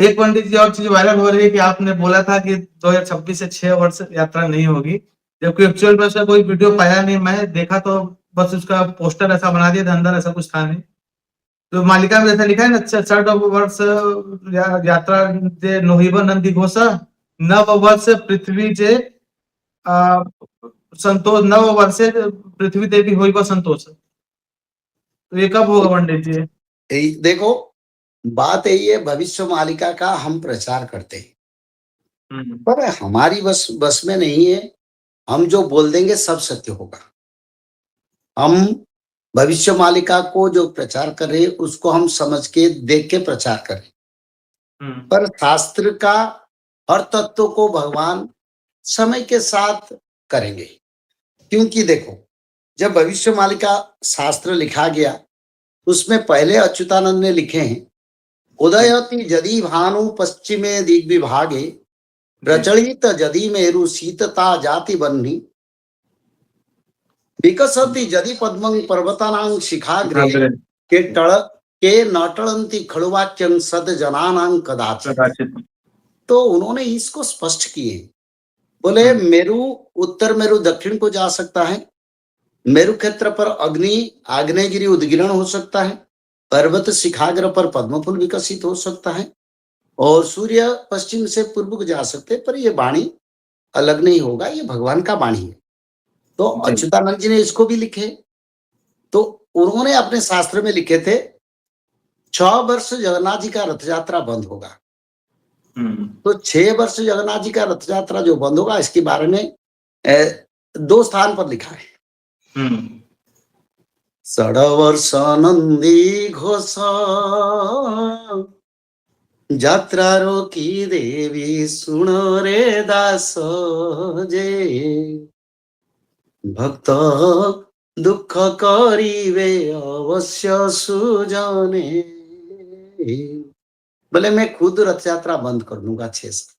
एक पंडित जी और चीज वायरल हो रही है कि आपने बोला था कि 2026 से 6 वर्ष यात्रा नहीं होगी, जबकि एक्चुअल में उसका कोई वीडियो पाया नहीं, मैं देखा तो बस उसका पोस्टर ऐसा बना दिया था, अंदर ऐसा कुछ था नहीं। तो मालिका में जैसा लिखा है ना, 6 वर्ष यात्रा जे नोहिब नंदी घोष नव वर्ष पृथ्वी जे संतोष, नव वर्षे पृथ्वी देवी होइब संतोष। तो ये कब होगा पंडित जी? देखो, बात यही है, भविष्य मालिका का हम प्रचार करते हैं, पर हमारी बस में नहीं है। हम जो बोल देंगे सब सत्य होगा। हम भविष्य मालिका को जो प्रचार कर रहे हैं उसको हम समझ के देख के प्रचार करें, पर शास्त्र का हर तत्व को भगवान समय के साथ करेंगे। क्योंकि देखो, जब भविष्य मालिका शास्त्र लिखा गया उसमें पहले अच्युतानंद ने लिखे हैं, उदयति यदि भानु पश्चिमे दिग्विभागे प्रचलित यदि मेरु शीतता जाति बन्ही विकसति यदि पद्मं पर्वतानां शिखाग्रे के टळ के नटळंती खड़ुवाच्यं सद जनानां कदाचित। तो उन्होंने इसको स्पष्ट किए, बोले मेरु उत्तर मेरु दक्षिण को जा सकता है, मेरु क्षेत्र पर अग्नि आग्नेयगिरी उद्गीरण हो सकता है, पर्वत शिखाग्र पर पद्म फूल विकसित हो सकता है, और सूर्य पश्चिम से पूर्व को जा सकते, पर ये वाणी अलग नहीं होगा, ये भगवान का वाणी है। तो अच्युतानंद जी ने इसको भी लिखे, तो उन्होंने अपने शास्त्र में लिखे थे 6 वर्ष जगन्नाथ जी का रथ यात्रा बंद होगा। तो 6 वर्ष जगन्नाथ जी का रथ यात्रा जो बंद होगा, इसके बारे में 2 स्थान पर लिखा है। 6 वर्ष नंदी घोष यात्रा रोकी देवी सुन रे दास जे भक्त दुख करीवे अवश्य सुजाने। बोले मैं खुद रथ यात्रा बंद कर दूंगा 6 साल,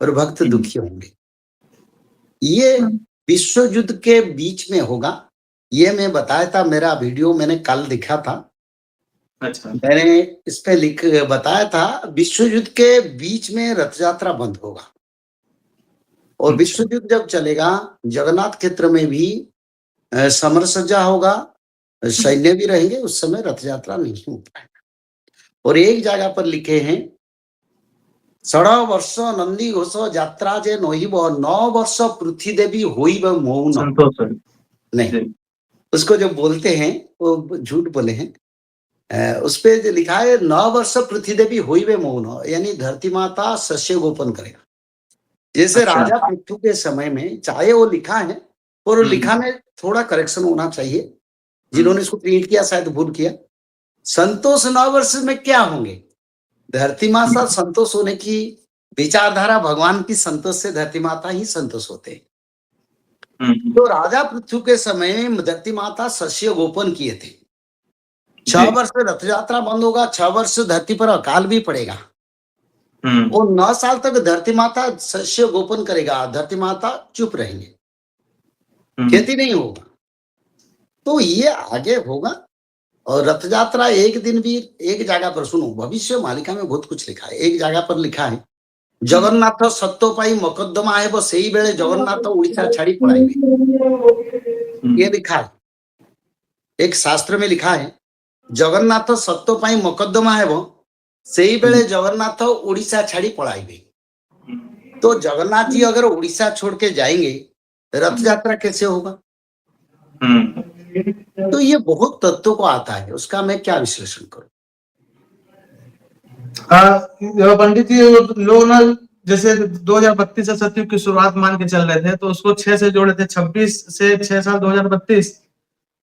और भक्त दुखी होंगे। ये विश्व युद्ध के बीच में होगा, ये मैं बताया था, मेरा वीडियो मैंने कल दिखा था। अच्छा। मैंने इस पे बताया था विश्व युद्ध के बीच में रथ यात्रा बंद होगा, और विश्व युद्ध जब चलेगा जगन्नाथ क्षेत्र में भी समर सज्जा होगा, सैन्य भी रहेंगे, उस समय रथ यात्रा नहीं हो पाएगा। और एक जगह पर लिखे हैं 6 वर्ष नंदी घोष यात्रा जे नोहिब 9 वर्ष पृथ्वी देवी होइब मौन। नहीं, उसको जो बोलते हैं वो झूठ बोले हैं। उस पे जो लिखा है 9 वर्ष पृथ्वी देवी होइबे मौन, यानी धरती माता सस्य गोपन करेगा। जैसे अच्छा। राजा पृथ्वी के समय में, चाहे वो लिखा है और लिखा में थोड़ा करेक्शन होना चाहिए, जिन्होंने इसको प्रिंट किया शायद भूल किया। संतोष 9 वर्ष में क्या होंगे? धरती माता संतोष होने की विचारधारा भगवान की संतोष से धरती माता ही संतोष होते हैं। तो राजा पृथ्वी के समय में धरती माता सस्य गोपन किए थे। 6 वर्ष रथ यात्रा बंद होगा, 6 वर्ष धरती पर अकाल भी पड़ेगा, और 9 साल तक धरती माता सस्य गोपन करेगा, धरती माता चुप रहेंगे, खेती नहीं होगा। तो ये आगे होगा। और रथ यात्रा एक दिन भी, एक जगह पर सुनो, भविष्य मालिका में बहुत कुछ लिखा है। एक जगह पर लिखा है जगन्नाथ सत्य पाई मकद्दमा है वो सही बेले जगन्नाथ उड़ीसा छाड़ी पड़ाएंगे, ये लिखा है। एक शास्त्र में लिखा है जगन्नाथ सत्य पाई मकद्दमा है वो सही बेले जगन्नाथ उड़ीसा छाड़ी पड़ाएंगे। तो जगन्नाथ जी अगर उड़ीसा छोड़ के जाएंगे, रथ यात्रा कैसे होगा? तो ये बहुत तत्वों को आता है, उसका मैं क्या विश्लेषण करूं? पंडित जी, लोग ना जैसे 2032 से सतयुग की शुरुआत मान के चल रहे थे, तो उसको 6 से जोड़े थे, 26 से 6 साल 2032,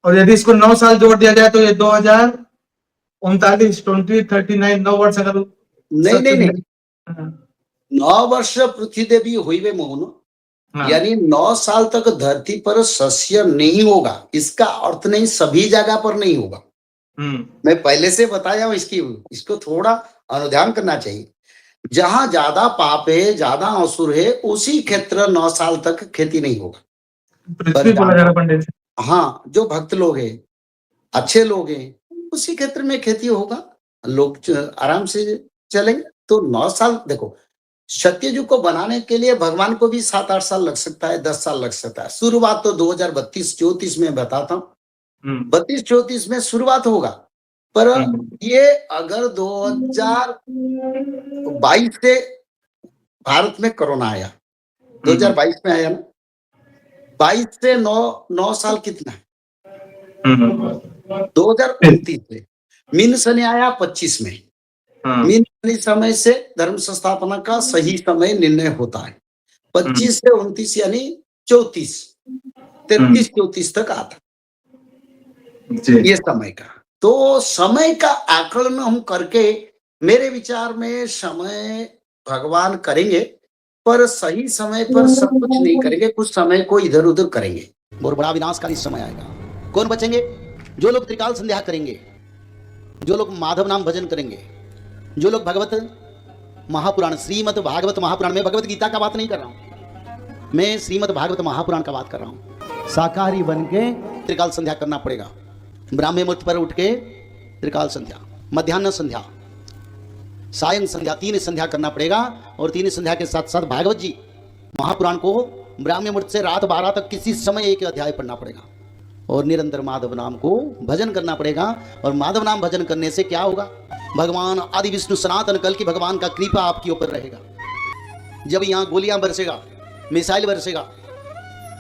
और यदि इसको 9 साल जोड़ दिया जाए तो ये 2039 2039 9 वर्ष अगर नहीं 9 वर्ष पृथ्वी देवी हुई मोहन, यानी 9 साल तक धरती पर सस्य नहीं होगा। इसका अर्थ नहीं सभी जगह पर नहीं होगा। मैं पहले से बताया हूं, इसको थोड़ा अनुध्यान करना चाहिए। जहां ज्यादा पाप है, ज्यादा असुर है, उसी क्षेत्र 9 साल तक खेती नहीं होगा। पृथ्वी बोला जा रहा पंडित। हाँ, जो भक्त लोग हैं, अच्छे लोग हैं, उसी क्षेत्र में खेती होगा, लोग आराम से चलेंगे। तो 9 साल देखो, सत्ययुग को बनाने के लिए भगवान को भी 7-8 साल लग सकता है, 10 साल लग सकता है। शुरुआत तो 2032-34 में बताता हूँ। 32-34 में शुरुआत होगा, पर ये अगर 2022 से भारत में कोरोना आया, 2022 में आया ना, 22 से 9 साल कितना है? 2029 में। मीन शनि आया 25 में। मीन शनि समय से धर्म संस्थापना का सही समय निर्णय होता है। 25 से 29 यानी 34, 33-34 तक आता ये समय का। तो समय का आकलन हम करके, मेरे विचार में समय भगवान करेंगे, पर सही समय पर सब कुछ नहीं करेंगे, कुछ समय को इधर उधर करेंगे। बहुत बड़ा विनाशकारी समय आएगा। कौन बचेंगे? जो लोग त्रिकाल संध्या करेंगे, जो लोग माधव नाम भजन करेंगे, जो लोग भगवत महापुराण, श्रीमद् भागवत महापुराण में भगवत गीता का बात नहीं कर रहा हूं, मैं श्रीमद् भागवत महापुराण का बात कर रहा हूं। शाकाहारी बन के त्रिकाल संध्या करना पड़ेगा। ब्राह्मी मुहूर्त पर उठ के त्रिकाल संध्या, मध्याह्न संध्या, सायं संध्या, 3 संध्या करना पड़ेगा। और 3 संध्या के साथ साथ भागवत जी महापुराण को ब्राह्मी मुहूर्त से रात 12 तक किसी समय एक अध्याय पढ़ना पड़ेगा। और निरंतर माधव नाम को भजन करना पड़ेगा। और माधव नाम भजन करने से क्या होगा? भगवान आदि विष्णु सनातन कल की भगवान का कृपा आपके ऊपर रहेगा। जब यहाँ गोलियां बरसेगा, मिसाइल बरसेगा,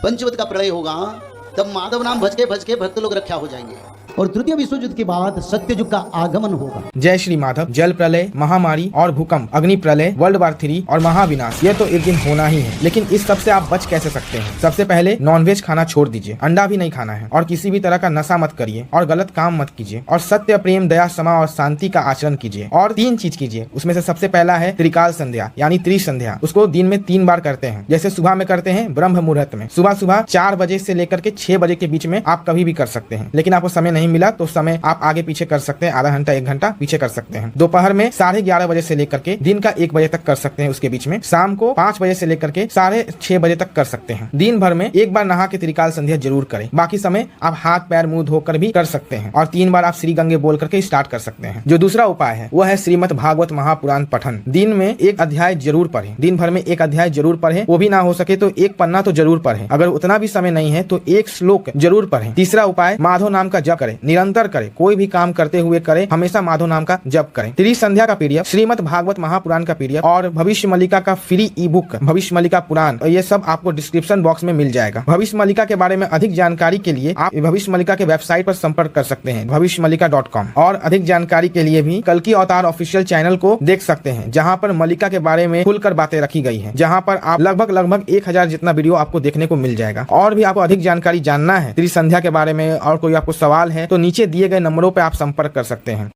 पंचवत का प्रलय होगा, तब माधव नाम भज के भक्त लोग रक्षा हो जाएंगे। और तृतीय विश्व युद्ध के बाद सत्ययुग का आगमन होगा। जय श्री माधव। जल प्रलय, महामारी और भूकंप, अग्नि प्रलय, वर्ल्ड वार 3 और महाविनाश, ये तो एक दिन होना ही है। लेकिन इस सब से आप बच कैसे सकते हैं? सबसे पहले नॉनवेज खाना छोड़ दीजिए, अंडा भी नहीं खाना है, और किसी भी तरह का नशा मत करिए, और गलत काम मत कीजिए, और सत्य, प्रेम, दया, क्षमा और शांति का आचरण कीजिए। और 3 चीज कीजिए, उसमें से सबसे पहला है त्रिकाल संध्या यानी त्रिसंध्या। उसको दिन में 3 बार करते हैं। जैसे सुबह में करते हैं ब्रह्म मुहूर्त में, सुबह 4 बजे से लेकर के 6 बजे के बीच में आप कभी भी कर सकते हैं। लेकिन आपको समय नहीं मिला तो समय आप आगे पीछे कर सकते हैं, आधा घंटा 1 घंटा पीछे कर सकते हैं। दोपहर में 11:30 बजे से लेकर के दिन का 1 बजे तक कर सकते हैं उसके बीच में। शाम को 5 बजे से लेकर के 6:30 बजे तक कर सकते हैं। दिन भर में 1 बार नहा के त्रिकाल संध्या जरूर करें। बाकी समय आप हाथ पैर मुंह धोकर भी कर सकते हैं। और 3 बार आप श्री गंगे बोल करके स्टार्ट कर सकते हैं। जो दूसरा उपाय है वो है श्रीमद् भागवत महापुराण पठन। दिन में 1 अध्याय जरूर पढ़ें। दिन भर में 1 अध्याय जरूर पढ़ें। वो भी ना हो सके तो 1 पन्ना तो जरूर पढ़ें। अगर उतना भी समय नहीं है तो 1 श्लोक जरूर पढ़ें। तीसरा उपाय, माधव नाम का जप करें, निरंतर करें, कोई भी काम करते हुए करें, हमेशा माधव नाम का जप करें। त्रिसंध्या का पीडीएफ, श्रीमद् भागवत महापुराण का पीडीएफ और भविष्य मल्लिका का फ्री ई बुक भविष्य मल्लिका पुराण, ये सब आपको डिस्क्रिप्शन बॉक्स में मिल जाएगा। भविष्य मल्लिका के बारे में अधिक जानकारी के लिए आप भविष्य मल्लिका के वेबसाइट पर संपर्क कर सकते हैं, bhavishyamalika.com। और अधिक जानकारी के लिए भी कल्कि अवतार ऑफिशियल चैनल को देख सकते हैं, जहाँ पर मल्लिका के बारे में खुलकर बातें रखी गई है, जहाँ पर आप लगभग 1000 जितना वीडियो आपको देखने को मिल जाएगा। और भी आपको अधिक जानकारी जानना है त्रिसंध्या के बारे में और कोई आपको सवाल है तो नीचे दिए गए नंबरों पर आप संपर्क कर सकते हैं।